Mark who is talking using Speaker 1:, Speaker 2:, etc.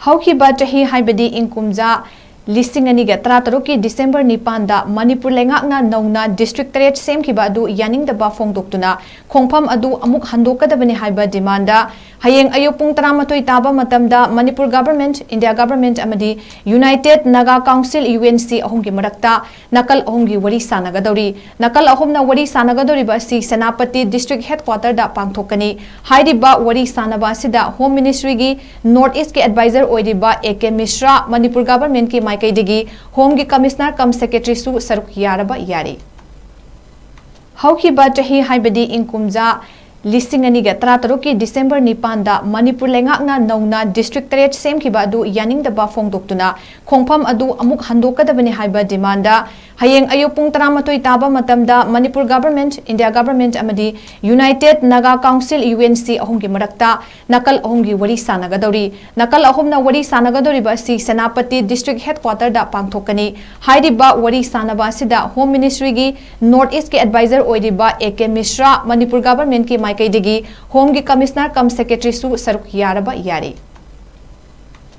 Speaker 1: Haukiba chahi haibadi inkumja listing aniga taratarukki December 9 Manipur lengakna nauna district teret semkhiba adu yaningdaba fongdoktuna khongpham adu amuk handokkadabani haiba demanda Hayeng AYUK pung 13 taba matamda Manipur government, India government amadi United Naga Council UNC ahumgi marakta Nakal Ahumgi Waari Shannaragani Nakal Ahumna Waari Shannaragani basi Senapati district headquarter da pangthokani HAIBA Waari Shannaba sida Home Ministry gi North East ke advisor oidiba AK Mishra Manipur government ki maikaidigi Home gi commissioner kam secretary su saruk yaraba yari Haukiba chahi haibadi inkumja listing aniga taratarukki December 9 Manipur lengakna nauna district teret semkhiba adu yaningdaba fongdoktuna khongpham adu amuk handokkadabani haiba demanda Hayeng AYUK pung 13 taba matamda Manipur government, India government amadi United Naga Council UNC ahumgi marakta Nakal Ahumgi Waari Shannaragani Nakal Ahumna Waari Shannaragani basi Senapati district headquarter da pangthokani HAIBA Waari Shannaba sida Home Ministry gi North East ke advisor oidiba AK Mishra Manipur government ki maikaidigi Home gi commissioner kam secretary su saruk yaraba yari